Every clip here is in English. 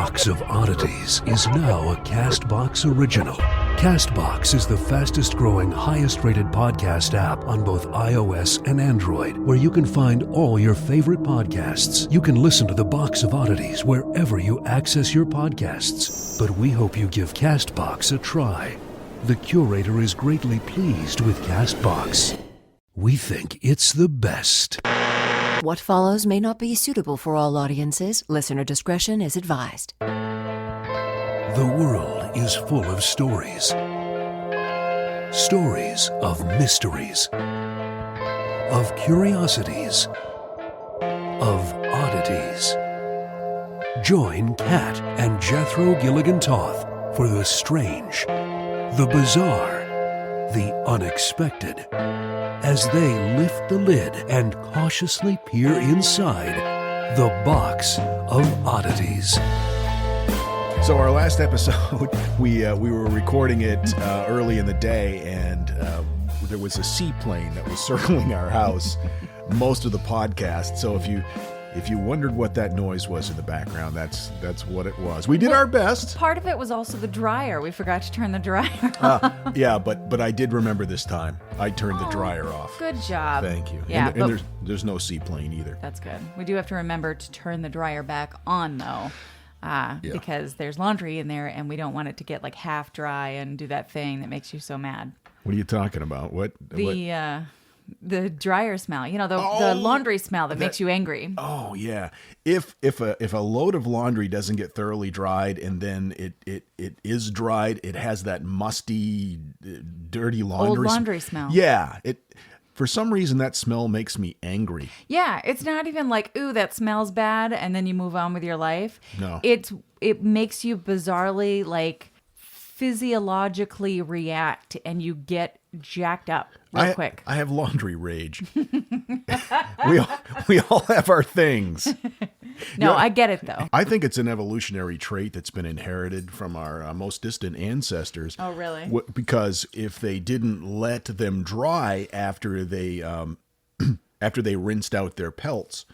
Box of Oddities is now a CastBox original. CastBox is the fastest growing, highest rated podcast app on both iOS and Android, where you can find all your favorite podcasts. You can listen to the Box of Oddities wherever you access your podcasts. But we hope you give CastBox a try. The curator is greatly pleased with CastBox. We think it's the best. What follows may not be suitable for all audiences. Listener discretion is advised. The world is full of stories. Stories of mysteries, of curiosities, of oddities. Join Kat and Jethro Gilligan Toth for the strange, the bizarre, the unexpected, as they lift the lid and cautiously peer inside the Box of Oddities. So our last episode, we were recording it early in the day, and there was a seaplane that was circling our house most of the podcast. So if you wondered what that noise was in the background, that's what it was. We did our best. Part of it was also the dryer. We forgot to turn the dryer off. Yeah, but I did remember this time. I turned the dryer off. Good job. Thank you. Yeah, and there's no seaplane either. That's good. We do have to remember to turn the dryer back on, though, because there's laundry in there, and we don't want it to get like half dry and do that thing that makes you so mad. What are you talking about? The dryer smell, the laundry smell that makes you angry. Oh yeah, if a load of laundry doesn't get thoroughly dried and then it is dried, it has that musty, dirty Old laundry smell. Yeah, for some reason that smell makes me angry. Yeah, it's not even like, ooh, that smells bad, and then you move on with your life. No, it makes you bizarrely like physiologically react, and you get jacked up real quick. I have laundry rage. we all have our things. No, I get it though. I think it's an evolutionary trait that's been inherited from our most distant ancestors. Oh, really? Because if they didn't let them dry after they rinsed out their pelts,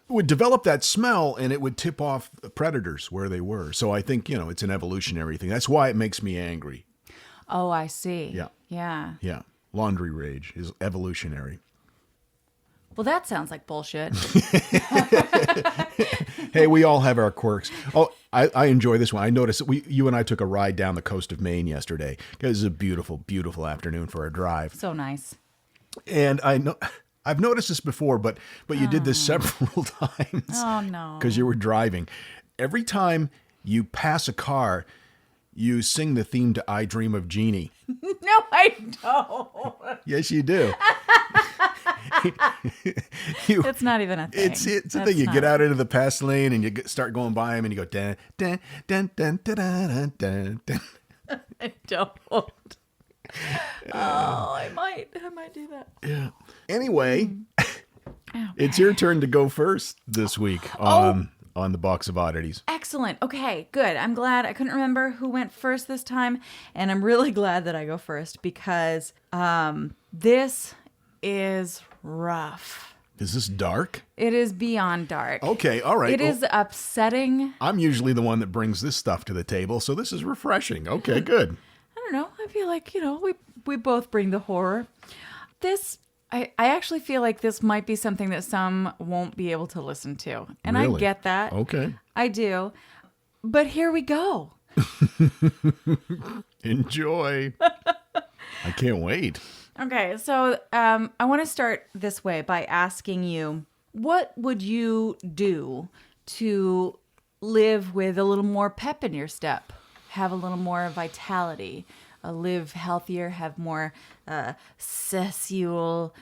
it would develop that smell, and it would tip off predators where they were. So I think, it's an evolutionary thing. That's why it makes me angry. Oh, I see. Yeah. Yeah. Yeah. Laundry rage is evolutionary. Well, that sounds like bullshit. Hey, we all have our quirks. Oh, I enjoy this one. I noticed you and I took a ride down the coast of Maine yesterday. It was a beautiful, beautiful afternoon for a drive. So nice. And I've noticed this before, but you did this several times. Oh, no. Because you were driving. Every time you pass a car, you sing the theme to I Dream of Jeannie. No, I don't. Yes, you do. It's not even a thing. It's a thing. You get out into the pass lane and you start going by him and you go, dun, dun, dun, dun, dun, dun, dun, dun. I don't. Oh, I might do that. Yeah. Anyway, it's your turn to go first this week on the Box of Oddities. Excellent. Okay, good. I'm glad. I couldn't remember who went first this time, and I'm really glad that I go first because this is rough. Is this dark? It is beyond dark. Okay, all right. It is upsetting. I'm usually the one that brings this stuff to the table, so this is refreshing. Okay, good. I don't know. I feel like, we both bring the horror. I actually feel like this might be something that some won't be able to listen to. And Really? I get that. Okay. I do. But here we go. Enjoy. I can't wait. Okay, so I want to start this way by asking you, what would you do to live with a little more pep in your step? Have a little more vitality, live healthier, have more sexual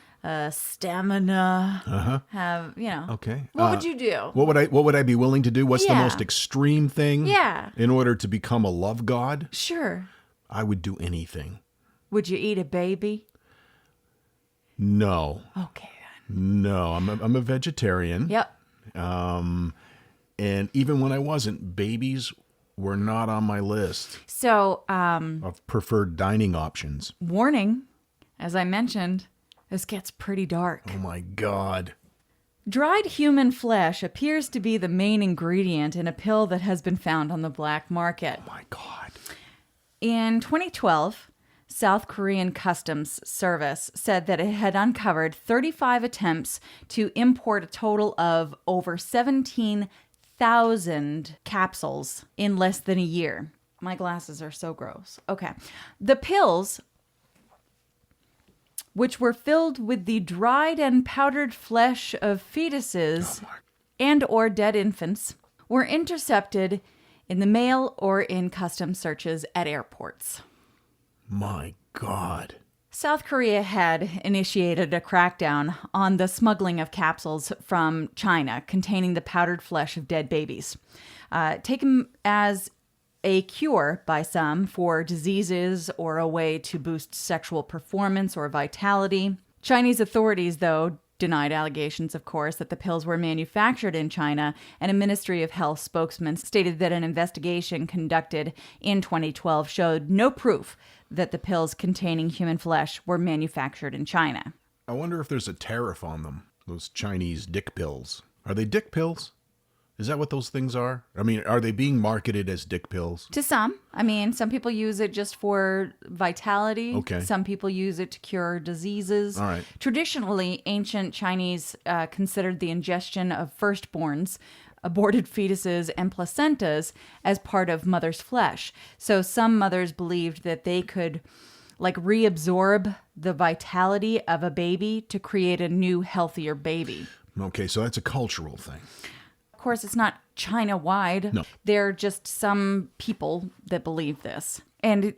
stamina. Have Okay. What would you do? What would I be willing to do? What's the Yeah. most extreme thing? Yeah. In order to become a love god? Sure. I would do anything. Would you eat a baby? No. Okay then. No. I'm a vegetarian. Yep. And even when I wasn't, babies were not on my list So, of preferred dining options. warning, as I mentioned, this gets pretty dark. Oh my God. Dried human flesh appears to be the main ingredient in a pill that has been found on the black market. Oh my God. In 2012, South Korean Customs Service said that it had uncovered 35 attempts to import a total of over 17,000 capsules in less than a year. My glasses are so gross. Okay. The pills, which were filled with the dried and powdered flesh of fetuses and or dead infants, were intercepted in the mail or in customs searches at airports. My God. South Korea had initiated a crackdown on the smuggling of capsules from China containing the powdered flesh of dead babies, taken as a cure by some for diseases or a way to boost sexual performance or vitality. Chinese authorities, though, denied allegations, of course, that the pills were manufactured in China, and a Ministry of Health spokesman stated that an investigation conducted in 2012 showed no proof that the pills containing human flesh were manufactured in China. I wonder if there's a tariff on them, those Chinese dick pills. Are they dick pills? Is that what those things are? I mean, are they being marketed as dick pills? To some. I mean, some people use it just for vitality. Okay. Some people use it to cure diseases. All right. Traditionally, ancient Chinese considered the ingestion of firstborns, aborted fetuses, and placentas as part of mother's flesh. So some mothers believed that they could reabsorb the vitality of a baby to create a new, healthier baby. Okay, so that's a cultural thing. Of course, it's not China-wide. No. There are just some people that believe this. And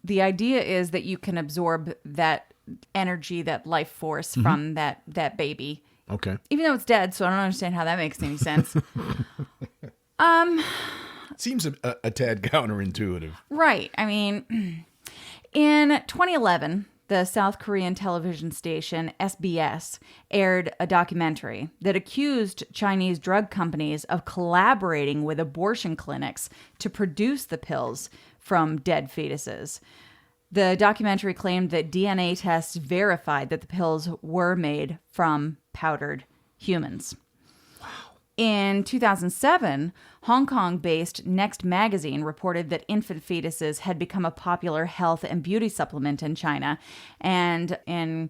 the idea is that you can absorb that energy, that life force from that baby. Okay. Even though it's dead, so I don't understand how that makes any sense. Seems a tad counterintuitive. Right. I mean, in 2011, the South Korean television station SBS aired a documentary that accused Chinese drug companies of collaborating with abortion clinics to produce the pills from dead fetuses. The documentary claimed that DNA tests verified that the pills were made from powdered humans. In 2007, Hong Kong-based Next Magazine reported that infant fetuses had become a popular health and beauty supplement in China. And in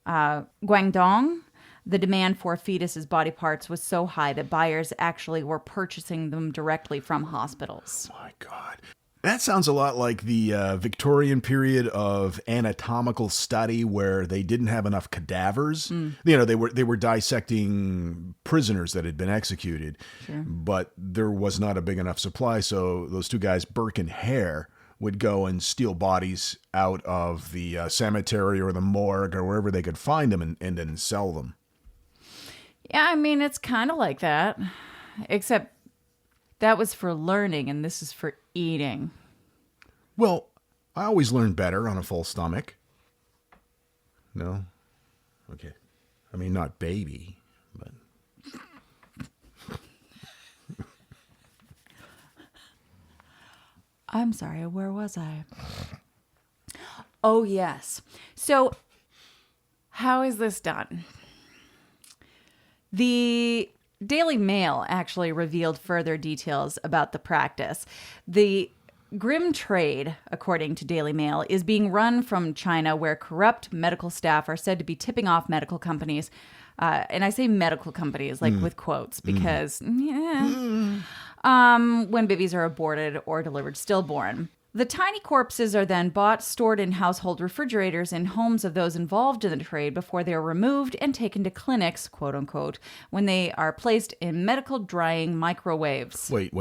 Guangdong, the demand for fetuses' body parts was so high that buyers actually were purchasing them directly from hospitals. My God. That sounds a lot like the Victorian period of anatomical study where they didn't have enough cadavers. You know, they were dissecting prisoners that had been executed, but there was not a big enough supply. So those two guys, Burke and Hare, would go and steal bodies out of the cemetery or the morgue or wherever they could find them and then sell them. Yeah, I mean, it's kind of like that, except that was for learning and this is for eating. Well, I always learn better on a full stomach. No? Okay. I mean, not baby, but... I'm sorry, where was I? Oh, yes. So, how is this done? The Daily Mail actually revealed further details about the practice. The grim trade, according to Daily Mail, is being run from China, where corrupt medical staff are said to be tipping off medical companies. And I say medical companies, like with quotes, because when babies are aborted or delivered stillborn. The tiny corpses are then bought, stored in household refrigerators in homes of those involved in the trade before they are removed and taken to clinics, quote unquote, when they are placed in medical drying microwaves. Wait,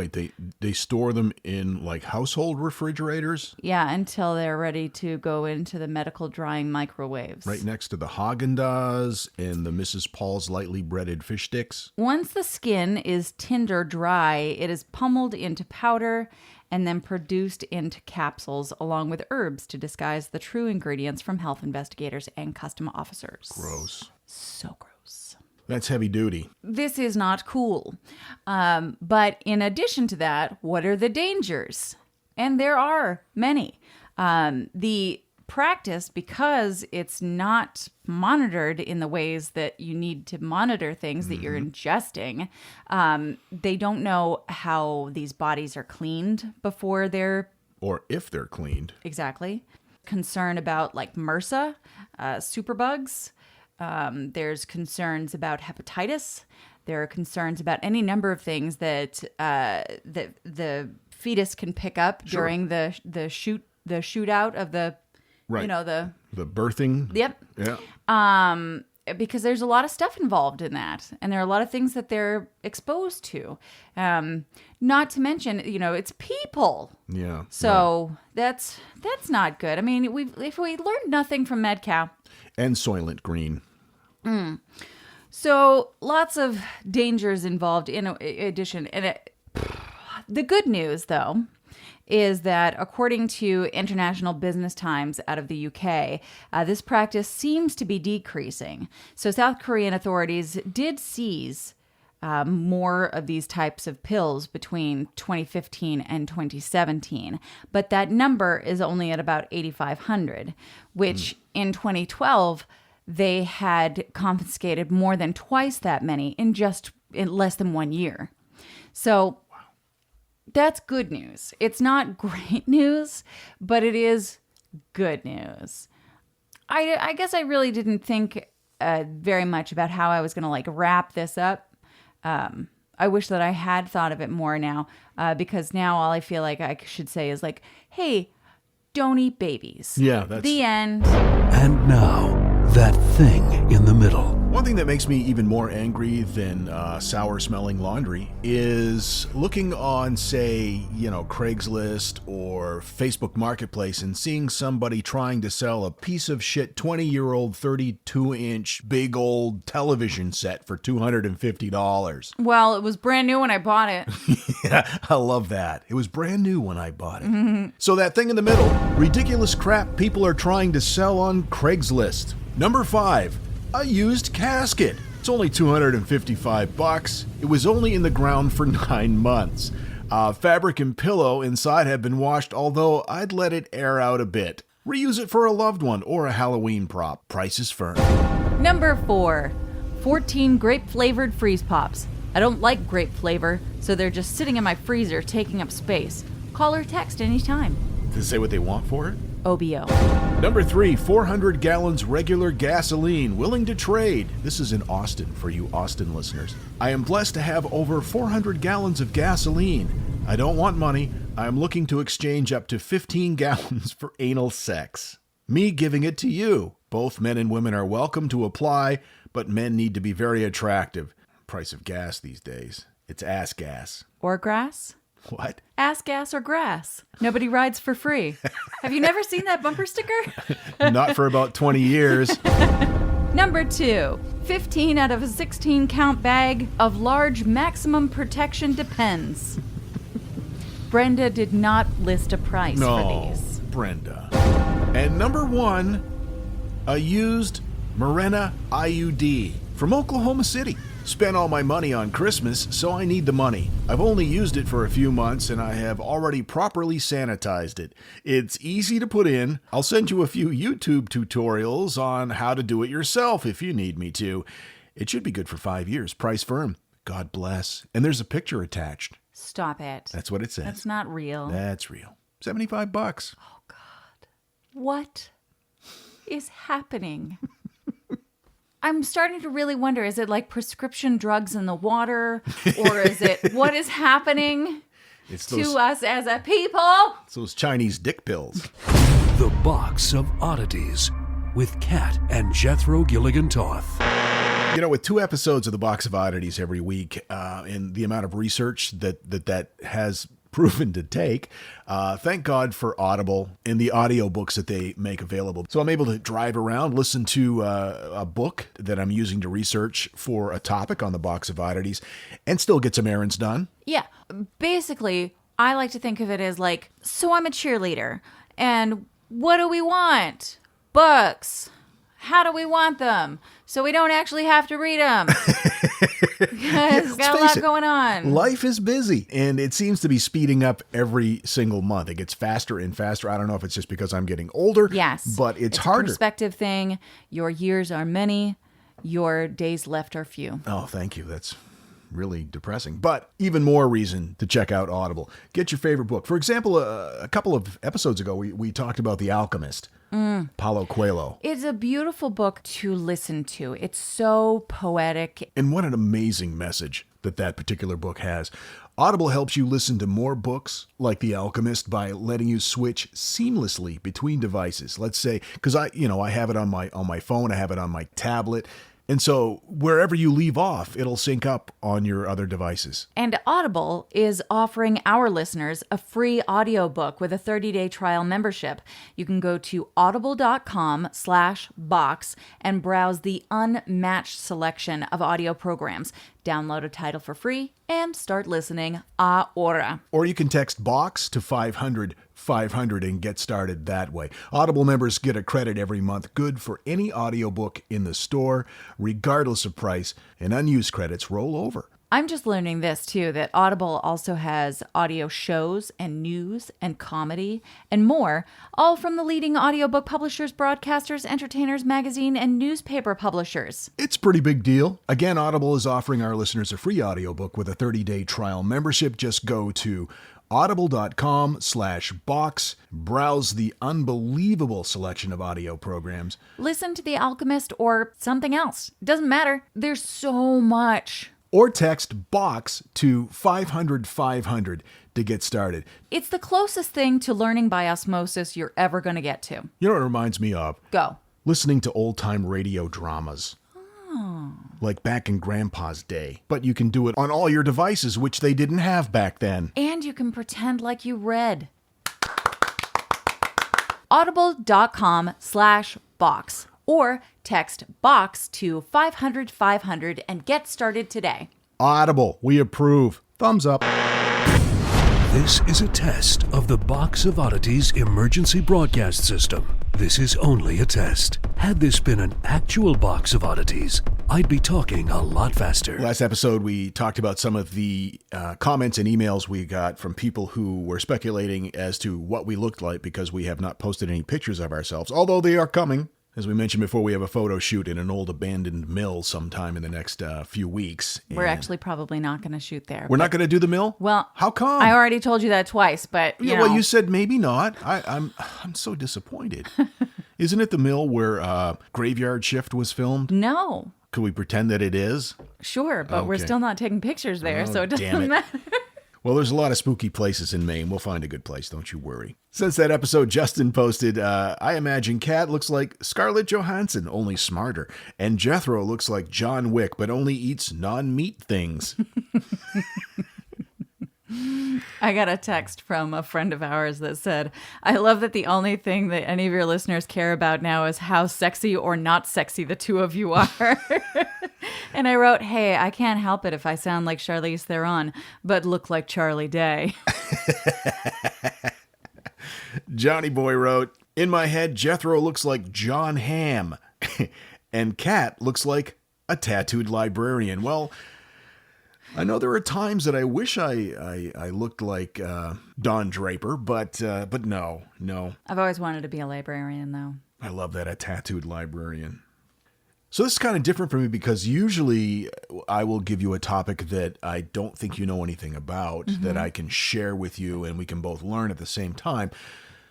they store them in like household refrigerators? Yeah, until they're ready to go into the medical drying microwaves. Right next to the Haagen-Dazs and the Mrs. Paul's lightly breaded fish sticks? Once the skin is tinder dry, it is pummeled into powder and then produced into capsules along with herbs to disguise the true ingredients from health investigators and custom officers. Gross. So gross. That's heavy duty. This is not cool. But in addition to that, what are the dangers? And there are many. The practice, because it's not monitored in the ways that you need to monitor things that you're ingesting, they don't know how these bodies are cleaned before they're... Or if they're cleaned. Exactly. Concern about like MRSA, superbugs. There's concerns about hepatitis. There are concerns about any number of things that the fetus can pick up during the shootout of the, right. The birthing. Yep. Yeah. Because there's a lot of stuff involved in that, and there are a lot of things that they're exposed to. Not to mention, it's people. Yeah. So that's not good. I mean, if we learned nothing from MedCal. And Soylent Green. So lots of dangers involved in addition. And the good news, though, is that according to International Business Times out of the UK, this practice seems to be decreasing. So South Korean authorities did seize more of these types of pills between 2015 and 2017. But that number is only at about 8,500, which in 2012, they had confiscated more than twice that many in less than 1 year. So that's good news. It's not great news, but it is good news. I guess I really didn't think very much about how I was going to wrap this up. I wish that I had thought of it more now, because now all I feel like I should say is hey, don't eat babies. Yeah, that's... The end. And now, that thing in the middle. One thing that makes me even more angry than sour-smelling laundry is looking on, say, Craigslist or Facebook Marketplace and seeing somebody trying to sell a piece of shit 20-year-old 32-inch big old television set for $250. Well, it was brand new when I bought it. Yeah, I love that. It was brand new when I bought it. So that thing in the middle, ridiculous crap people are trying to sell on Craigslist. Number 5. A used casket. It's only $255. It was only in the ground for 9 months. Fabric and pillow inside have been washed, although I'd let it air out a bit. Reuse it for a loved one or a Halloween prop. Price is firm. Number 4. 14 grape-flavored freeze pops. I don't like grape flavor, so they're just sitting in my freezer taking up space. Call or text anytime. Does it say what they want for it? OBO. Number 3, 400 gallons regular gasoline, willing to trade. This is in Austin for you Austin listeners. I am blessed to have over 400 gallons of gasoline. I don't want money. I am looking to exchange up to 15 gallons for anal sex. Me giving it to you. Both men and women are welcome to apply, but men need to be very attractive. Price of gas these days. It's ass gas. Or grass? What? Ass gas or grass. Nobody rides for free. Have you never seen that bumper sticker? Not for about 20 years. Number 2. 15 out of a 16-count bag of large maximum protection Depends. Brenda did not list a price for these. Brenda. And number 1, a used Mirena IUD from Oklahoma City. Spent all my money on Christmas, so I need the money. I've only used it for a few months, and I have already properly sanitized it. It's easy to put in. I'll send you a few YouTube tutorials on how to do it yourself if you need me to. It should be good for 5 years. Price firm. God bless. And there's a picture attached. Stop it. That's what it says. That's not real. That's real. $75. Oh, God. What is happening? I'm starting to really wonder, is it like prescription drugs in the water? Or is it, what is happening to us as a people? It's those Chinese dick pills. The Box of Oddities with Kat and Jethro Gilligan Toth. With 2 episodes of the Box of Oddities every week, and the amount of research that has proven to take, thank God for Audible and the audiobooks that they make available. So I'm able to drive around, listen to a book that I'm using to research for a topic on the Box of Oddities, and still get some errands done. Yeah. Basically, I like to think of it as so I'm a cheerleader, and what do we want? Books. How do we want them? So we don't actually have to read them. It's got a lot going on. Life is busy, and it seems to be speeding up every single month. It gets faster and faster. I don't know if it's just because I'm getting older. Yes. But it's a harder. Perspective thing. Your years are many. Your days left are few. Oh, thank you. That's really depressing. But even more reason to check out Audible. Get your favorite book. For example, a couple of episodes ago, we talked about The Alchemist. Paulo Coelho. It's a beautiful book to listen to. It's so poetic. And what an amazing message that particular book has. Audible helps you listen to more books like The Alchemist by letting you switch seamlessly between devices. Let's say, because I have it on my phone, I have it on my tablet. And so wherever you leave off, it'll sync up on your other devices. And Audible is offering our listeners a free audiobook with a 30-day trial membership. You can go to audible.com/box and browse the unmatched selection of audio programs. Download a title for free and start listening ahora. Or you can text BOX to 500 and get started that way. Audible members get a credit every month, good for any audiobook in the store, regardless of price, and unused credits roll over. I'm just learning this too, that Audible also has audio shows and news and comedy and more, all from the leading audiobook publishers, broadcasters, entertainers, magazine, and newspaper publishers. It's a pretty big deal. Again, Audible is offering our listeners a free audiobook with a 30-day trial membership. Just go to audible.com/box, browse the unbelievable selection of audio programs. Listen to The Alchemist or something else. It doesn't matter. There's so much. Or text BOX to 500 to get started. It's the closest thing to learning by osmosis you're ever going to get to. You know what it reminds me of? Go. Listening to old-time radio dramas. Oh. Like back in Grandpa's day. But you can do it on all your devices, which they didn't have back then. And you can pretend like you read. Audible.com/box. Or text BOX to 500 and get started today. Audible, we approve. Thumbs up. This is a test of the Box of Oddities emergency broadcast system. This is only a test. Had this been an actual Box of Oddities, I'd be talking a lot faster. Last episode, we talked about some of the comments and emails we got from people who were speculating as to what we looked like because we have not posted any pictures of ourselves, although they are coming. As we mentioned before, we have a photo shoot in an old abandoned mill sometime in the next few weeks. We're actually probably not going to shoot there. We're not going to do the mill? Well, how come? I already told you that twice, but you know. Well, you said maybe not. I'm so disappointed. Isn't it the mill where Graveyard Shift was filmed? No. Could we pretend that it is? Sure, but we're Okay. still not taking pictures there, so it doesn't matter. Well, there's a lot of spooky places in Maine. We'll find a good place, don't you worry. Since that episode, Justin posted, I imagine Kat looks like Scarlett Johansson, only smarter. And Jethro looks like John Wick, but only eats non-meat things. I got a text from a friend of ours that said, I love that the only thing that any of your listeners care about now is how sexy or not sexy the two of you are. And I wrote, hey, I can't help it if I sound like Charlize Theron, but look like Charlie Day. Johnny Boy wrote, in my head, Jethro looks like John Hamm. And Kat looks like a tattooed librarian. Well, I know there are times that I wish I looked like Don Draper, but no. I've always wanted to be a librarian, though. I love that, a tattooed librarian. So this is kind of different for me because usually I will give you a topic that I don't think you know anything about, that I can share with you and we can both learn at the same time.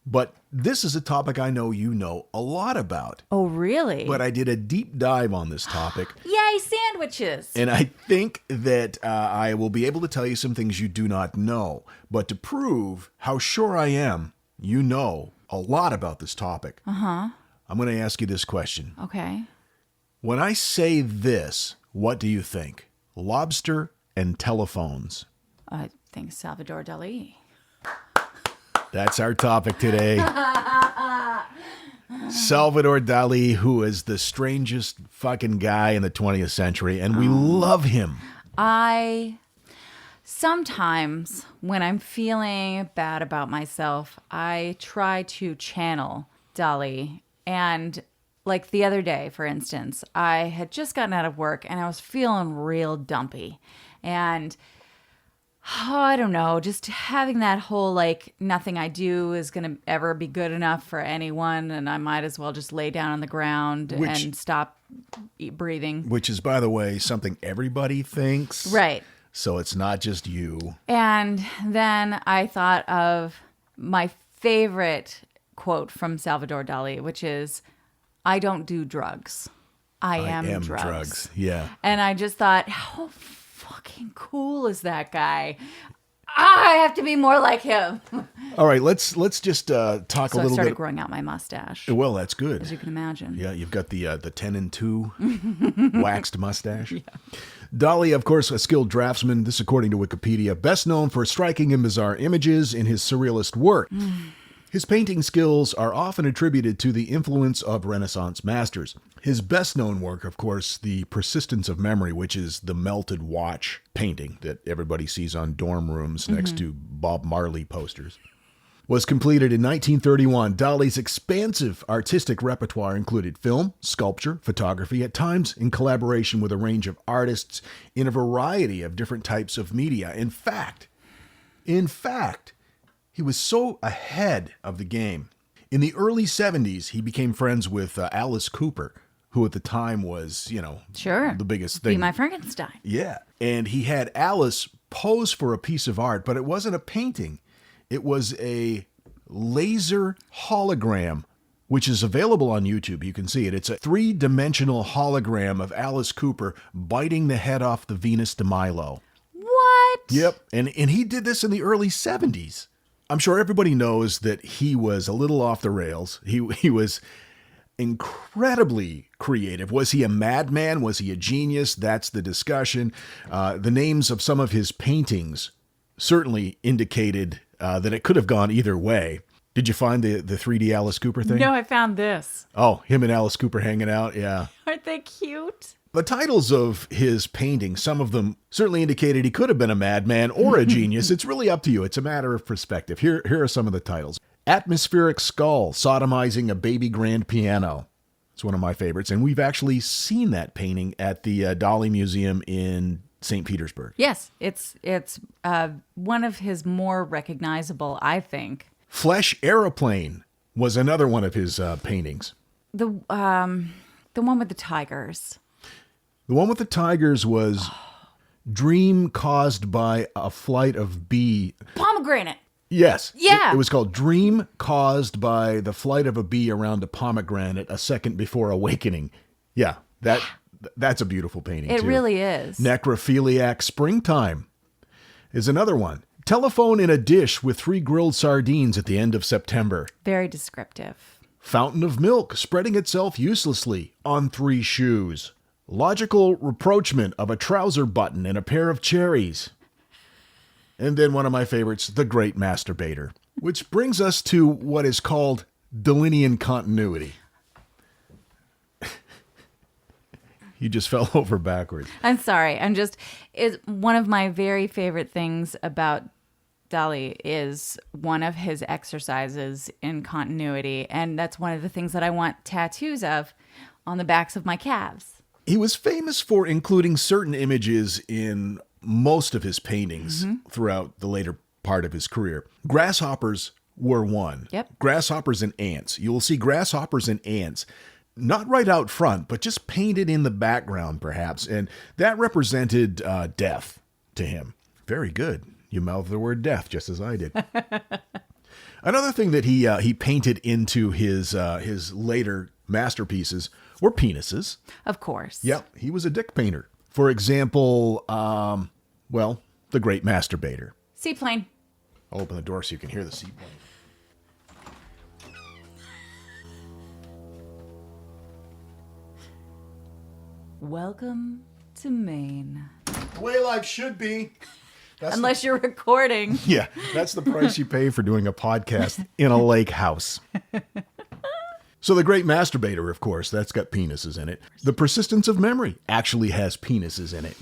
But this is a topic I know you know a lot about. Oh, really? But I did a deep dive on this topic. Yay, sandwiches! And I think that I will be able to tell you some things you do not know. But to prove how sure I am, you know a lot about this topic. I'm going to ask you this question. Okay. When I say this, what do you think? Lobster and telephones. I think Salvador Dali. That's our topic today. Salvador Dali, who is the strangest fucking guy in the 20th century, and we love him. Sometimes when I'm feeling bad about myself, I try to channel Dali and like the other day, for instance, I had just gotten out of work and I was feeling real dumpy. And I don't know, just having that whole like nothing I do is going to ever be good enough for anyone. And I might as well just lay down on the ground and stop breathing. Which is, by the way, something everybody thinks. Right. So it's not just you. And then I thought of my favorite quote from Salvador Dali, which is, I don't do drugs. I am drugs. Yeah. And I just thought, how fucking cool is that guy? I have to be more like him. All right, let's just talk a So I little started bit. growing out my mustache, Well, that's good. as you can imagine. Yeah, you've got the 10 and 2 waxed mustache. Yeah. Dali, of course, a skilled draftsman. This according to Wikipedia. Best known for striking and bizarre images in his surrealist work. His painting skills are often attributed to the influence of Renaissance masters. His best-known work, of course, The Persistence of Memory, which is the melted watch painting that everybody sees on dorm rooms next to Bob Marley posters, was completed in 1931. Dali's expansive artistic repertoire included film, sculpture, photography, at times in collaboration with a range of artists in a variety of different types of media. In fact, he was so ahead of the game. In the early 70s, he became friends with Alice Cooper, who at the time was, Sure. the biggest thing. Be my Frankenstein. Yeah. And he had Alice pose for a piece of art, but it wasn't a painting. It was a laser hologram, which is available on YouTube. You can see it. It's a 3-dimensional hologram of Alice Cooper biting the head off the Venus de Milo. What? Yep. And he did this in the early 70s. I'm sure everybody knows that he was a little off the rails. He was incredibly creative. Was he a madman? Was he a genius? That's the discussion. The names of some of his paintings certainly indicated that it could have gone either way. Did you find the 3D Alice Cooper thing? No, I found this. Oh, him and Alice Cooper hanging out? Yeah. Aren't they cute? The titles of his paintings, some of them certainly indicated he could have been a madman or a genius. It's really up to you. It's a matter of perspective. Here are some of the titles. Atmospheric Skull, Sodomizing a Baby Grand Piano. It's one of my favorites. And we've actually seen that painting at the Dali Museum in St. Petersburg. Yes, it's one of his more recognizable, I think. Flesh Aeroplane was another one of his paintings. The one with the tigers. The one with the tigers was Dream Caused by a Flight of Bee. Pomegranate. Yes. Yeah. It was called Dream Caused by the Flight of a Bee Around a Pomegranate a Second Before Awakening. Yeah, that's a beautiful painting, It too. really is. Necrophiliac Springtime is another one. Telephone in a Dish with 3 Grilled Sardines at the End of September. Very descriptive. Fountain of Milk Spreading Itself Uselessly on 3 Shoes. Logical Reproachment of a Trouser Button and a Pair of Cherries. And then one of my favorites, The Great Masturbator, which brings us to what is called Dalinian continuity. You just fell over backwards. I'm sorry. It's one of my very favorite things about Dali is one of his exercises in continuity. And that's one of the things that I want tattoos of on the backs of my calves. He was famous for including certain images in most of his paintings throughout the later part of his career. Grasshoppers were one. Yep. Grasshoppers and ants. You will see grasshoppers and ants, not right out front, but just painted in the background, perhaps. And that represented death to him. Very good. You mouthed the word death, just as I did. Another thing that he painted into his later masterpieces were penises. Of course. Yep, he was a dick painter. For example, The Great Masturbator. Seaplane. I'll open the door so you can hear the seaplane. Welcome to Maine. The way life should be. Unless you're recording. Yeah, that's the price you pay for doing a podcast in a lake house. So The Great Masturbator, of course, that's got penises in it. The Persistence of Memory actually has penises in it.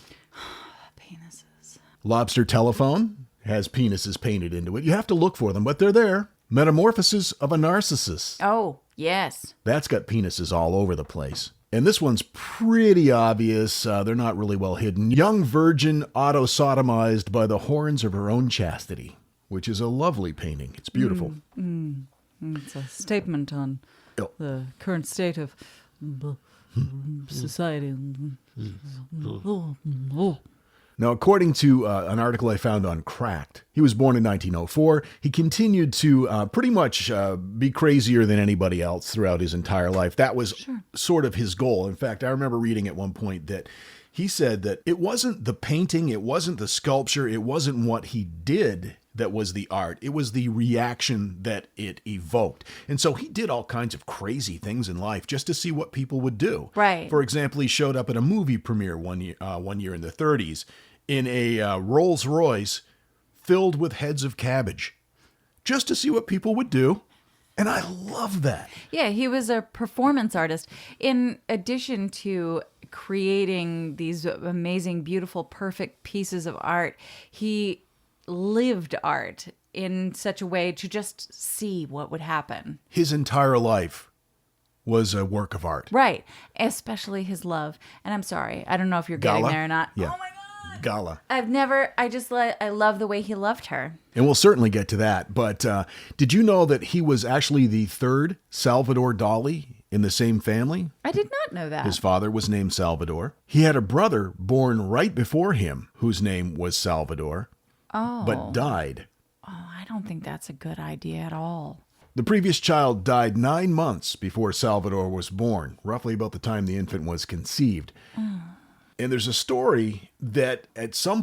Penises. Lobster Telephone has penises painted into it. You have to look for them, but they're there. Metamorphosis of a Narcissus. Oh, yes. That's got penises all over the place. And this one's pretty obvious. They're not really well hidden. Young virgin auto-sodomized by the horns of her own chastity, which is a lovely painting. It's beautiful. It's a statement on the current state of society. Now, according to an article I found on Cracked, he was born in 1904. He continued to pretty much be crazier than anybody else throughout his entire life. That was sort of his goal. In fact, I remember reading at one point that he said that it wasn't the painting, it wasn't the sculpture, it wasn't what he did that was the art. It was the reaction that it evoked. And so he did all kinds of crazy things in life just to see what people would do. Right. For example, he showed up at a movie premiere one year in the 30s in a Rolls Royce filled with heads of cabbage just to see what people would do. And I love that. Yeah, he was a performance artist. In addition to creating these amazing, beautiful, perfect pieces of art, he lived art in such a way to just see what would happen. His entire life was a work of art. Right. Especially his love. And I'm sorry, I don't know if you're getting Gala? there or not. Yeah. Oh my God. Gala. I love the way he loved her. And we'll certainly get to that. But did you know that he was actually the third Salvador Dali in the same family? I did not know that. His father was named Salvador. He had a brother born right before him whose name was Salvador, but died. Oh, I don't think that's a good idea at all. The previous child died 9 months before Salvador was born, roughly about the time the infant was conceived. And there's a story that at one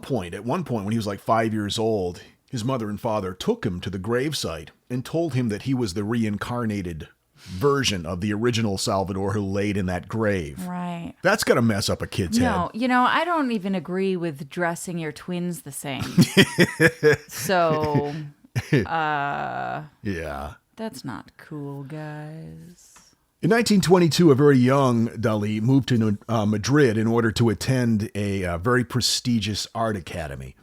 point when he was like 5 years old, his mother and father took him to the gravesite and told him that he was the reincarnated version of the original Salvador who laid in that grave. Right. That's got to mess up a kid's head. No, I don't even agree with dressing your twins the same. So, Yeah. that's not cool, guys. In 1922, a very young Dali moved to Madrid in order to attend a very prestigious art academy.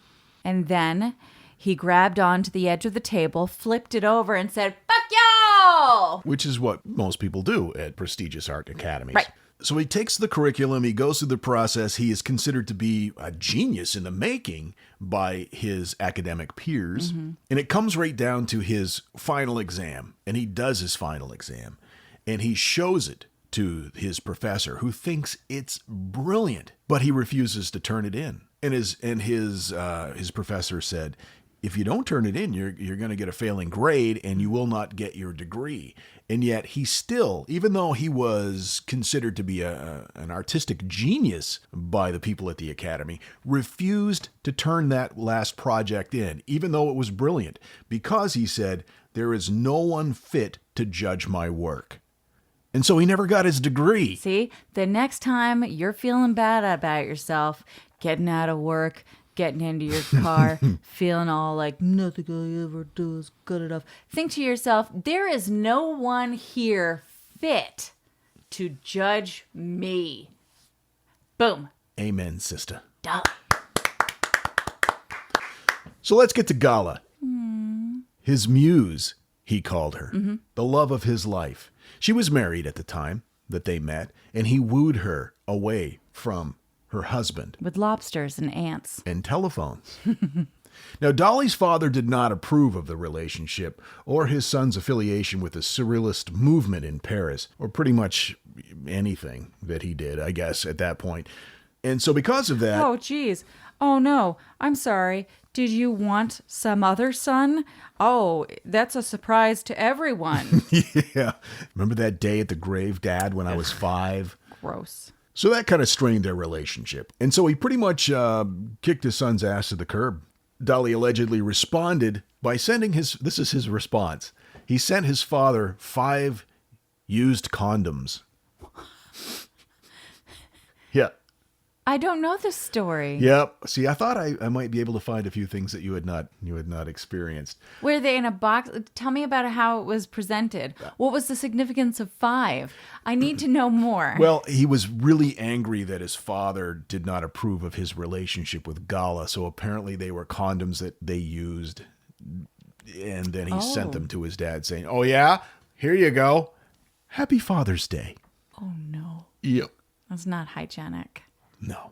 And then he grabbed onto the edge of the table, flipped it over, and said, "Fuck y'all!" Which is what most people do at prestigious art academies. Right. So he takes the curriculum, he goes through the process. He is considered to be a genius in the making by his academic peers. And it comes right down to his final exam. And he does his final exam. And he shows it to his professor, who thinks it's brilliant, but he refuses to turn it in. And his professor said, if you don't turn it in, you're going to get a failing grade and you will not get your degree. And yet he still, even though he was considered to be an artistic genius by the people at the academy, refused to turn that last project in, even though it was brilliant, because he said, there is no one fit to judge my work. And so he never got his degree. See, the next time you're feeling bad about yourself, getting out of work, getting into your car, feeling all like nothing I ever do is good enough, think to yourself, there is no one here fit to judge me. Boom. Amen, sister. Duh. So let's get to Gala. His muse, he called her. The love of his life. She was married at the time that they met, and he wooed her away from her husband. With lobsters and ants. And telephones. Now, Dali's father did not approve of the relationship or his son's affiliation with the surrealist movement in Paris, or pretty much anything that he did, I guess, at that point. And so because of that... Oh, geez. Oh, no. I'm sorry. Did you want some other son? Oh, that's a surprise to everyone. Yeah. Remember that day at the grave, Dad, when I was 5? Gross. So that kind of strained their relationship. And so he pretty much kicked his son's ass to the curb. Dali allegedly responded by sending this is his response. He sent his father 5 used condoms. Yeah. I don't know this story. Yep. See, I thought I might be able to find a few things that you had not experienced. Were they in a box? Tell me about how it was presented. What was the significance of 5? I need to know more. Well, he was really angry that his father did not approve of his relationship with Gala. So apparently they were condoms that they used And then he sent them to his dad saying, "Oh, yeah? Here you go. Happy Father's Day." Oh, no. Yep. That's not hygienic. No.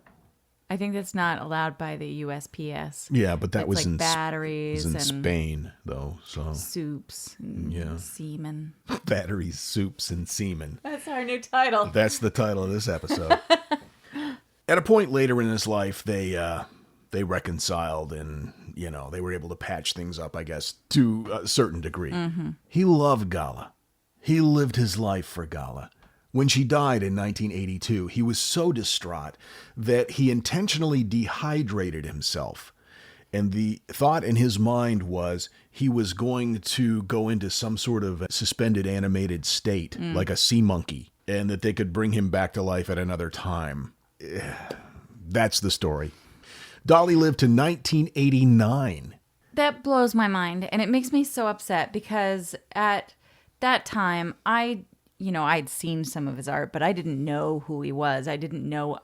I think that's not allowed by the USPS. Yeah, but that It's was like in batteries in and Spain, though. So soups and semen. batteries, soups, and semen. That's our new title. That's the title of this episode. At a point later in his life, they reconciled, and they were able to patch things up, I guess, to a certain degree. Mm-hmm. He loved Gala. He lived his life for Gala. When she died in 1982, he was so distraught that he intentionally dehydrated himself. And the thought in his mind was he was going to go into some sort of suspended animated state, like a sea monkey, and that they could bring him back to life at another time. That's the story. Dali lived to 1989. That blows my mind, and it makes me so upset because at that time, I'd seen some of his art, but I didn't know who he was. I didn't know,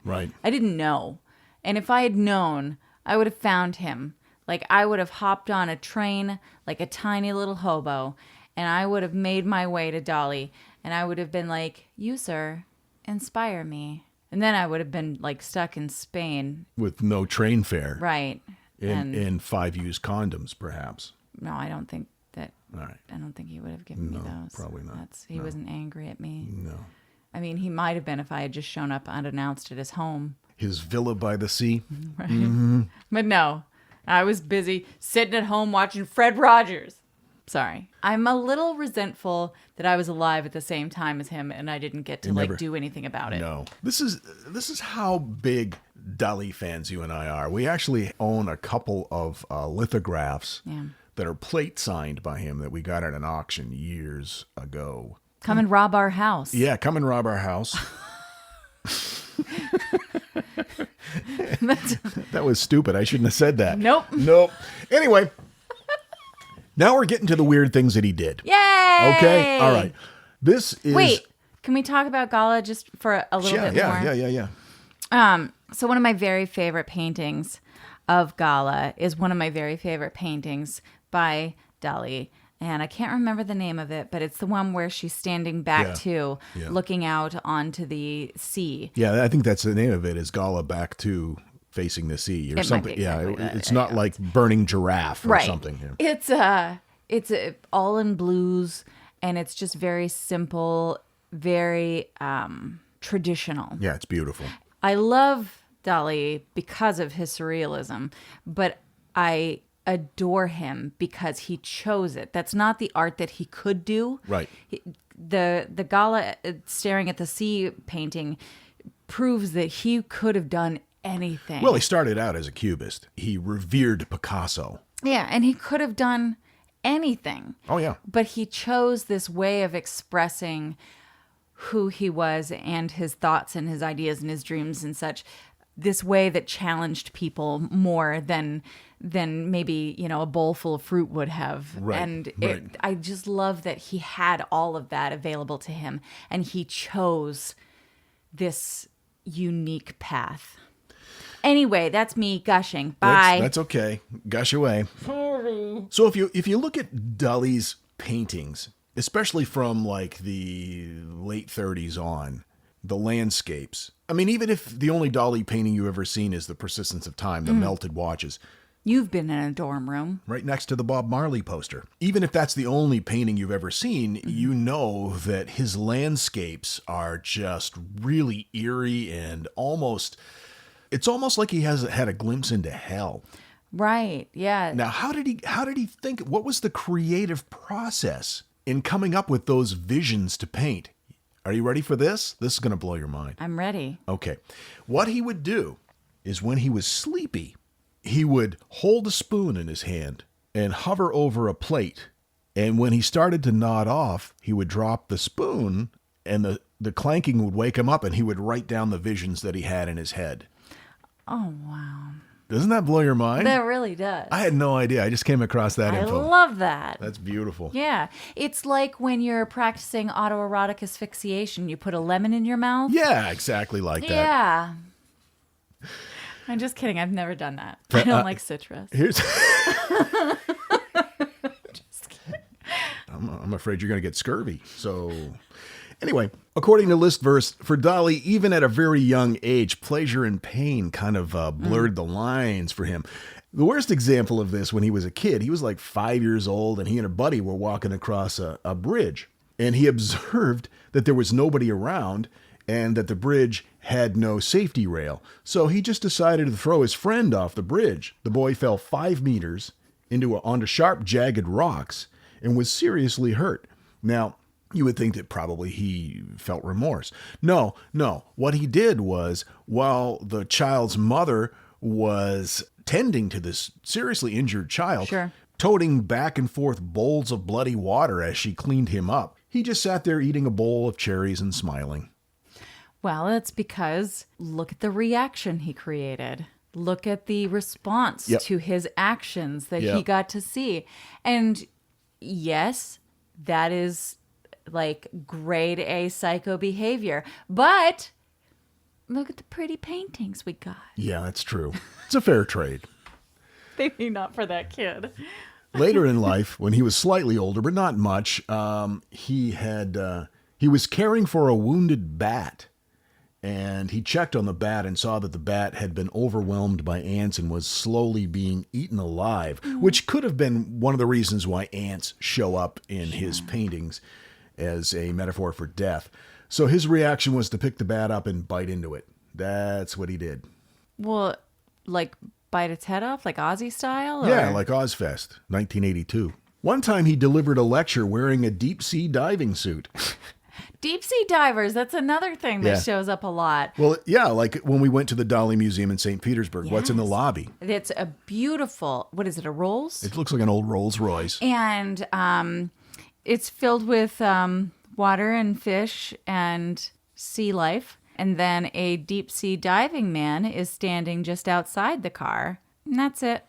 Right. I didn't know. And if I had known, I would have found him. Like, I would have hopped on a train like a tiny little hobo, and I would have made my way to Dali, and I would have been like, "You, sir, inspire me." And then I would have been like stuck in Spain. With no train fare. Right. And 5 used condoms, perhaps. No, I don't think that. All right. I don't think he would have given me those. Probably not. He wasn't angry at me. No. I mean, he might have been if I had just shown up unannounced at his home. His villa by the sea. Right. Mm-hmm. But no, I was busy sitting at home watching Fred Rogers. Sorry. I'm a little resentful that I was alive at the same time as him and I didn't get to do anything about it. No. This is how big Dali fans you and I are. We actually own a couple of lithographs that are plate signed by him that we got at an auction years ago. Come and rob our house. Yeah, come and rob our house. That was stupid. I shouldn't have said that. Nope. Anyway, now we're getting to the weird things that he did. Yay! Okay? All right. This is... Wait, can we talk about Gala just for a little bit more? Yeah. So one of my very favorite paintings of Gala is one of my very favorite paintings by Dali. And I can't remember the name of it, but it's the one where she's standing back looking out onto the sea. Yeah, I think that's the name of it, is Gala back to facing the sea or something. Exactly it's not like Burning Giraffe or something. Yeah. It's all in blues, and it's just very simple, very traditional. Yeah, it's beautiful. I love Dali because of his surrealism, but I adore him because he chose it. That's not the art that he could do. Right. The Gala staring at the sea painting proves that he could have done anything. Well, he started out as a cubist. He revered Picasso. Yeah, and he could have done anything. Oh, yeah. But he chose this way of expressing who he was and his thoughts and his ideas and his dreams and such, this way that challenged people more than maybe, a bowl full of fruit would have. Right, And I just love that he had all of that available to him, and he chose this unique path. Anyway, that's me gushing. Bye. That's okay. Gush away. So if you look at Dali's paintings, especially from like the late 30s on, the landscapes. I mean, even if the only Dali painting you've ever seen is The Persistence of Time, the melted watches. You've been in a dorm room. Right next to the Bob Marley poster. Even if that's the only painting you've ever seen, you know that his landscapes are just really eerie and it's almost like he has had a glimpse into hell. Right, yeah. Now, how did he think? What was the creative process in coming up with those visions to paint? Are you ready for this? This is going to blow your mind. I'm ready. Okay. What he would do is when he was sleepy, he would hold a spoon in his hand and hover over a plate. And when he started to nod off, he would drop the spoon and the clanking would wake him up and he would write down the visions that he had in his head. Oh, wow. Doesn't that blow your mind? That really does. I had no idea. I just came across that info. I love that. That's beautiful. Yeah. It's like when you're practicing autoerotic asphyxiation, you put a lemon in your mouth. Yeah, exactly like that. Yeah. I'm just kidding. I've never done that. I don't like citrus. Here's afraid you're going to get scurvy. So anyway, according to Listverse, for Dali, even at a very young age, pleasure and pain kind of blurred the lines for him. The worst example of this, when he was a kid, he was like 5 years old, and he and a buddy were walking across a bridge. And he observed that there was nobody around and that the bridge had no safety rail. So he just decided to throw his friend off the bridge. The boy fell 5 meters onto sharp, jagged rocks and was seriously hurt. Now, you would think that probably he felt remorse. No. What he did was, while the child's mother was tending to this seriously injured child, Sure. toting back and forth bowls of bloody water as she cleaned him up, he just sat there eating a bowl of cherries and smiling. Well, it's because look at the reaction he created. Look at the response to his actions that he got to see. And yes, that is like grade A psycho behavior. But look at the pretty paintings we got. Yeah, that's true. It's a fair trade. Maybe not for that kid. Later in life, when he was slightly older, but not much, he was caring for a wounded bat. And he checked on the bat and saw that the bat had been overwhelmed by ants and was slowly being eaten alive, which could have been one of the reasons why ants show up in his paintings as a metaphor for death. So his reaction was to pick the bat up and bite into it. That's what he did. Well, like bite its head off, like Aussie style? Or? Yeah, like Ozfest, 1982. One time he delivered a lecture wearing a deep-sea diving suit. Deep sea divers, that's another thing that shows up a lot. Well, yeah, like when we went to the Dali Museum in St. Petersburg. What's in the lobby? It's a beautiful, what is it, a Rolls? It looks like an old Rolls Royce. And it's filled with water and fish and sea life. And then a deep sea diving man is standing just outside the car. And that's it.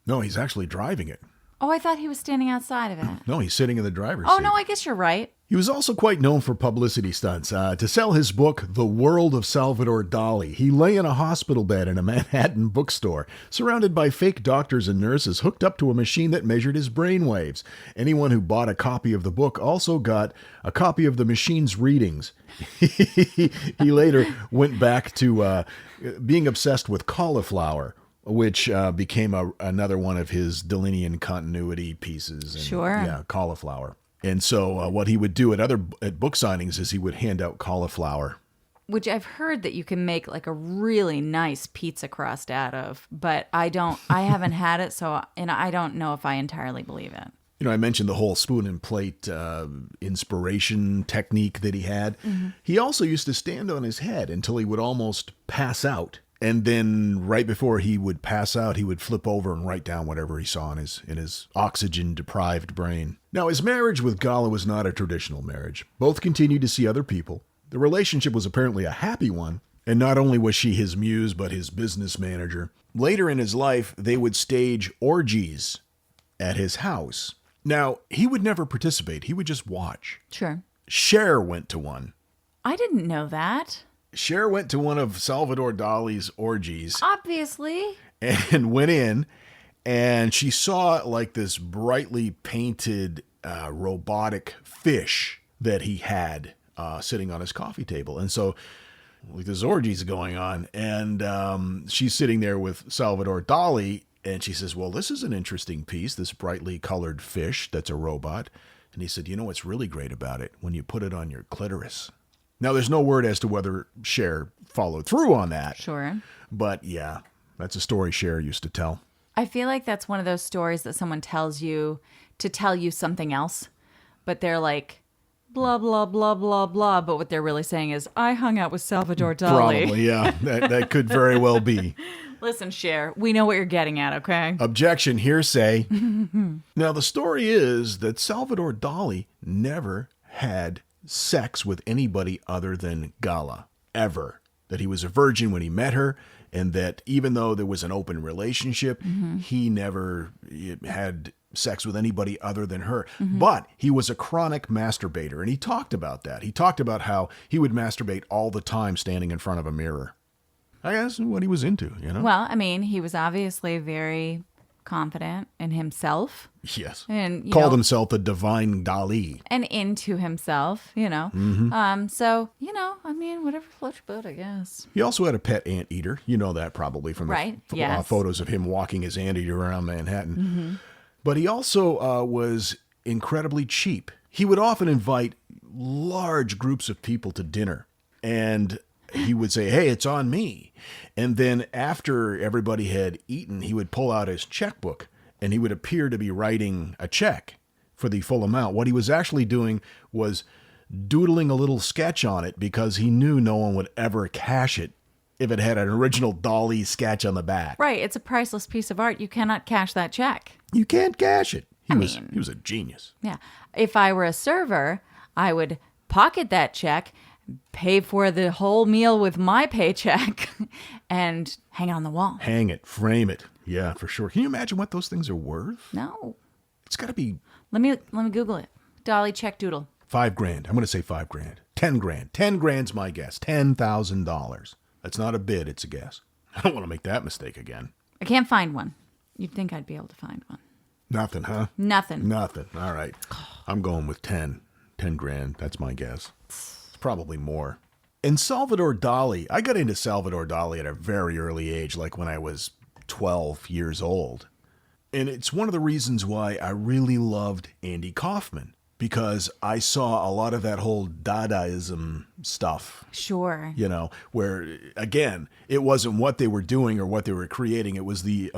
No, he's actually driving it. Oh, I thought he was standing outside of it. No, he's sitting in the driver's seat. Oh, no, I guess you're right. He was also quite known for publicity stunts. To sell his book, The World of Salvador Dali, he lay in a hospital bed in a Manhattan bookstore, surrounded by fake doctors and nurses hooked up to a machine that measured his brain waves. Anyone who bought a copy of the book also got a copy of the machine's readings. He later went back to being obsessed with cauliflower, which became another one of his Dalinian continuity pieces. And, sure. Yeah, cauliflower. And so what he would do at book signings is he would hand out cauliflower. Which I've heard that you can make like a really nice pizza crust out of, but I haven't had it, and I don't know if I entirely believe it. You know, I mentioned the whole spoon and plate inspiration technique that he had. Mm-hmm. He also used to stand on his head until he would almost pass out. And then right before he would pass out, he would flip over and write down whatever he saw in his oxygen-deprived brain. Now, his marriage with Gala was not a traditional marriage. Both continued to see other people. The relationship was apparently a happy one, and not only was she his muse, but his business manager. Later in his life, they would stage orgies at his house. Now, he would never participate. He would just watch. Sure. Cher went to one. I didn't know that. Cher went to one of Salvador Dali's orgies. Obviously. And went in, and she saw like this brightly painted robotic fish that he had sitting on his coffee table. And so like this orgy's going on, and she's sitting there with Salvador Dali, and she says, well, this is an interesting piece, this brightly colored fish that's a robot. And he said, you know what's really great about it? When you put it on your clitoris. Now, there's no word as to whether Cher followed through on that. Sure. But yeah, that's a story Cher used to tell. I feel like that's one of those stories that someone tells you to tell you something else, but they're like, blah, blah, blah, blah, blah. But what they're really saying is, I hung out with Salvador Dali. Probably, yeah. That could very well be. Listen, Cher, we know what you're getting at, okay? Objection, hearsay. Now, the story is that Salvador Dali never had sex with anybody other than Gala, ever. That he was a virgin when he met her, and that even though there was an open relationship, he never had sex with anybody other than her. But he was a chronic masturbator, and he talked about that. He talked about how he would masturbate all the time standing in front of a mirror. I guess what he was into, you know? Well, I mean, he was obviously very confident in himself. Yes. And Called himself the divine Dali. And into himself, So, I mean, whatever floats your boat, I guess. He also had a pet anteater. You know that probably from the photos of him walking his anteater around Manhattan. Mm-hmm. But he also was incredibly cheap. He would often invite large groups of people to dinner, and he would say, "Hey, it's on me." And then after everybody had eaten, he would pull out his checkbook, and he would appear to be writing a check for the full amount. What he was actually doing was doodling a little sketch on it because he knew no one would ever cash it if it had an original Dali sketch on the back. Right. It's a priceless piece of art. You cannot cash that check. You can't cash it. He was a genius. Yeah. If I were a server, I would pocket that check, pay for the whole meal with my paycheck, and hang it on the wall. Hang it, frame it. Yeah, for sure. Can you imagine what those things are worth? No. It's got to be... Let me Google it. Dali check doodle. $5,000. I'm going to say $5,000. $10,000. $10,000's my guess. $10,000. That's not a bid, it's a guess. I don't want to make that mistake again. I can't find one. You'd think I'd be able to find one. Nothing, huh? Nothing. All right. I'm going with 10. 10 grand. That's my guess. It's probably more. And Salvador Dali, I got into Salvador Dali at a very early age, like when I was 12 years old. And it's one of the reasons why I really loved Andy Kaufman, because I saw a lot of that whole Dadaism stuff. Sure. Where, again, it wasn't what they were doing or what they were creating. It was the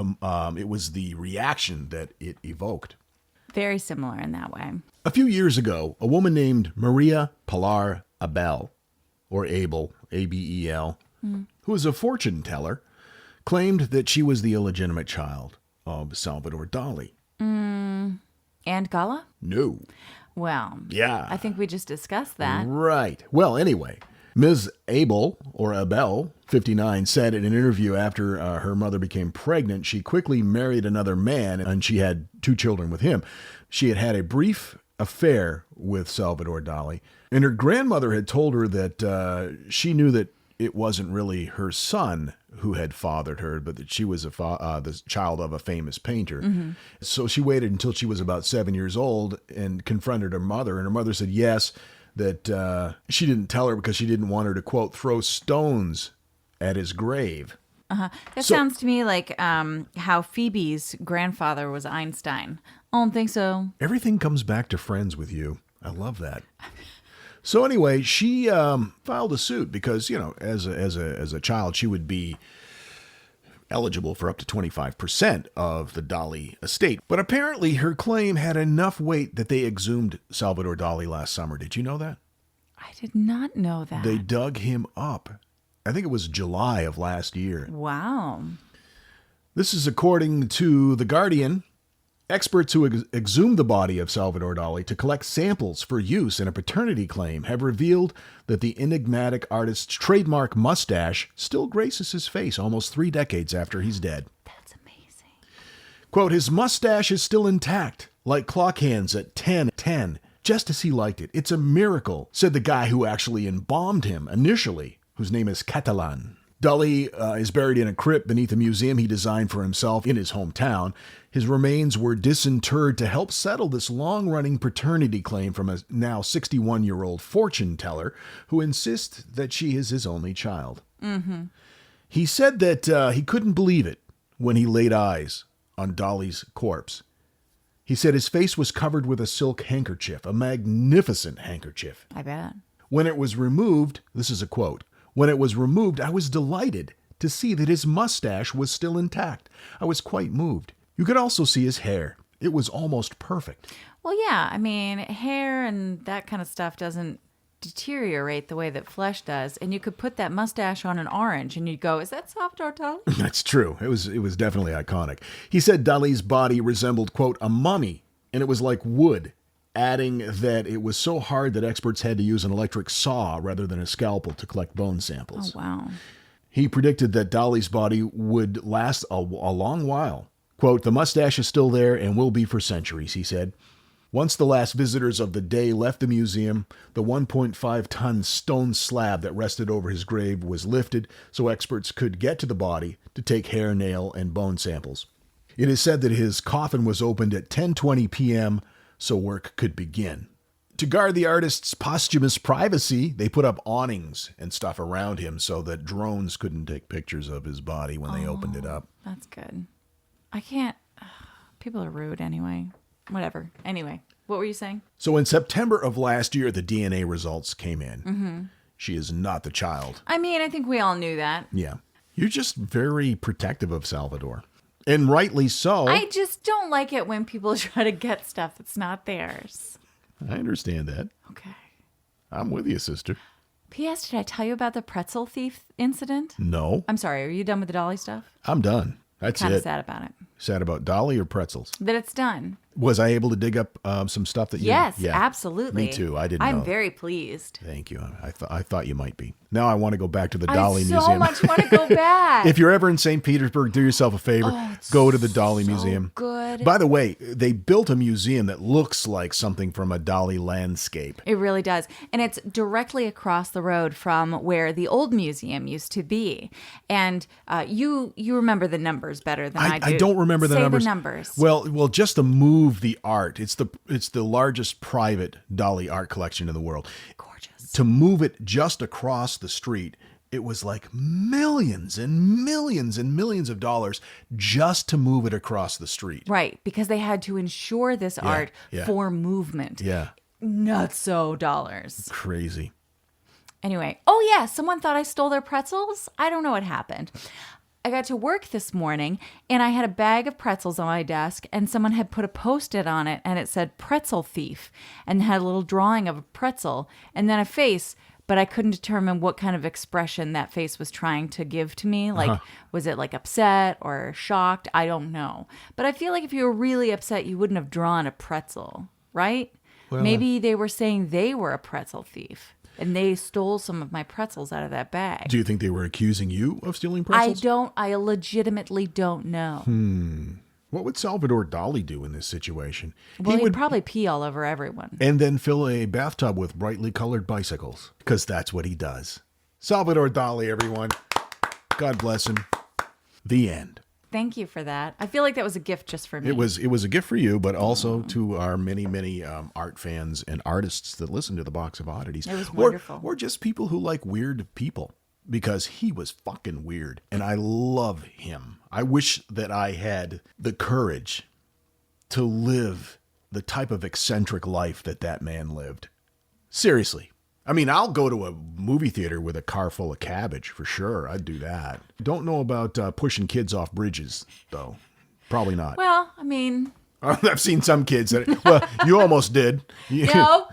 reaction that it evoked. Very similar in that way. A few years ago, a woman named Maria Pilar Abel, or Abel, A-B-E-L, who was a fortune teller, claimed that she was the illegitimate child of Salvador Dali. And Gala? No. Well, yeah. I think we just discussed that. Right. Well, anyway, Ms. Abel, or Abel, 59, said in an interview after her mother became pregnant, she quickly married another man, and she had 2 children with him. She had had a brief affair with Salvador Dali, and her grandmother had told her that she knew that it wasn't really her son who had fathered her, but that she was the child of a famous painter. Mm-hmm. So she waited until she was about 7 years old and confronted her mother, and her mother said yes, that she didn't tell her because she didn't want her to, quote, throw stones at his grave. Uh-huh. That sounds to me like how Phoebe's grandfather was Einstein. I don't think so. Everything comes back to friends with you. I love that. So anyway, she filed a suit because, as a child, she would be eligible for up to 25% of the Dali estate. But apparently her claim had enough weight that they exhumed Salvador Dali last summer. Did you know that? I did not know that. They dug him up. I think it was July of last year. Wow. This is according to The Guardian. Experts who exhumed the body of Salvador Dali to collect samples for use in a paternity claim have revealed that the enigmatic artist's trademark mustache still graces his face almost 3 decades after he's dead. That's amazing. Quote, his mustache is still intact, like clock hands at 10:10, just as he liked it. It's a miracle, said the guy who actually embalmed him initially, whose name is Catalan. Dali is buried in a crypt beneath a museum he designed for himself in his hometown. His remains were disinterred to help settle this long-running paternity claim from a now 61-year-old fortune teller who insists that she is his only child. Mm-hmm. He said that he couldn't believe it when he laid eyes on Dali's corpse. He said his face was covered with a silk handkerchief, a magnificent handkerchief. I bet. When it was removed, this is a quote, when it was removed, I was delighted to see that his mustache was still intact. I was quite moved. You could also see his hair. It was almost perfect. Well, yeah. I mean, hair and that kind of stuff doesn't deteriorate the way that flesh does. And you could put that mustache on an orange and you'd go, is that Salvador Dali? That's true. It was definitely iconic. He said Dali's body resembled, quote, a mummy, and it was like wood, adding that it was so hard that experts had to use an electric saw rather than a scalpel to collect bone samples. Oh, wow. He predicted that Dali's body would last a long while. Quote, the mustache is still there and will be for centuries, he said. Once the last visitors of the day left the museum, the 1.5-ton stone slab that rested over his grave was lifted so experts could get to the body to take hair, nail, and bone samples. It is said that his coffin was opened at 10:20 p.m. so work could begin. To guard the artist's posthumous privacy, they put up awnings and stuff around him so that drones couldn't take pictures of his body when they opened it up. That's good. I can't. People are rude anyway. Whatever. Anyway, what were you saying? So in September of last year, the DNA results came in. Mm-hmm. She is not the child. I mean, I think we all knew that. Yeah. You're just very protective of Salvador. And rightly so. I just don't like it when people try to get stuff that's not theirs. I understand that. Okay. I'm with you, sister. P.S. Did I tell you about the pretzel thief incident? No. I'm sorry. Are you done with the Dolly stuff? I'm done. That's Kind of it. sad about it. Sad about Dolly or pretzels? That it's done. Was I able to dig up some stuff that you... Yes, Yeah. absolutely. Me too. I didn't know. I'm very pleased. Thank you. I thought you might be. Now I want to go back to the I Dali so Museum. much want to go back. If you're ever in St. Petersburg, do yourself a favor. Go to the Dali Museum. Good. By the way, they built a museum that looks like something from a Dali landscape. It really does. And it's directly across the road from where the old museum used to be. And you remember the numbers better than I do. I don't remember the Say numbers. the numbers. Well, just to move the art. It's the largest private Dali art collection in the world. Gorgeous. To move it just across the street, it was like millions and millions and millions of dollars just to move it across the street. Right, because they had to insure this art for movement. Yeah. Nutso dollars. Crazy. Anyway, oh yeah, someone thought I stole their pretzels. I don't know what happened. I got to work this morning and I had a bag of pretzels on my desk and someone had put a Post-it on it and it said pretzel thief and had a little drawing of a pretzel and then a face, but I couldn't determine what kind of expression that face was trying to give to me. Like, was it like upset or shocked? I don't know. But I feel like if you were really upset, you wouldn't have drawn a pretzel, right? Well, Maybe they were saying they were a pretzel thief. And they stole some of my pretzels out of that bag. Do you think they were accusing you of stealing pretzels? I legitimately don't know. What would Salvador Dali do in this situation? Well, He he'd probably pee all over everyone. and then fill a bathtub with brightly colored bicycles, because that's what he does. Salvador Dali, everyone. God bless him. The end. Thank you for that. I feel like that was a gift just for me. It was a gift for you, but also to our many art fans and artists that listen to the Box of Oddities. It was wonderful. Or just people who like weird people, because he was fucking weird, and I love him. I wish that I had the courage to live the type of eccentric life that man lived. Seriously. I mean, I'll go to a movie theater with a car full of cabbage, for sure. I'd do that. Don't know about pushing kids off bridges, though. Probably not. Well, I mean... I've seen some kids that, well, you almost did. You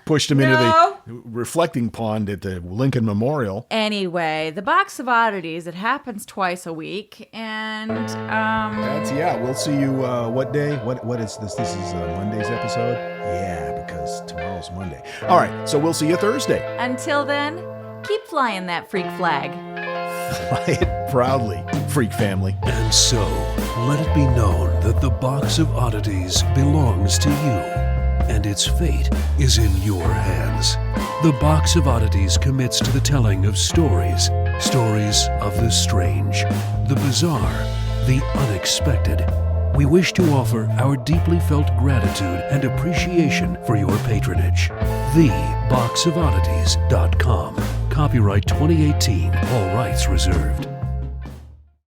pushed them into the reflecting pond at the Lincoln Memorial. Anyway, the Box of Oddities, it happens twice a week, and... We'll see you, what day? What is this? This is Monday's episode? Yeah, because tomorrow's Monday. All right, so we'll see you Thursday. Until then, keep flying that freak flag. Fly it proudly, freak family. And so, let it be known that the Box of Oddities belongs to you, and its fate is in your hands. The Box of Oddities commits to the telling of stories of the strange, the bizarre, the unexpected. We wish to offer our deeply felt gratitude and appreciation for your patronage. TheBoxOfOddities.com. Copyright 2018. All rights reserved.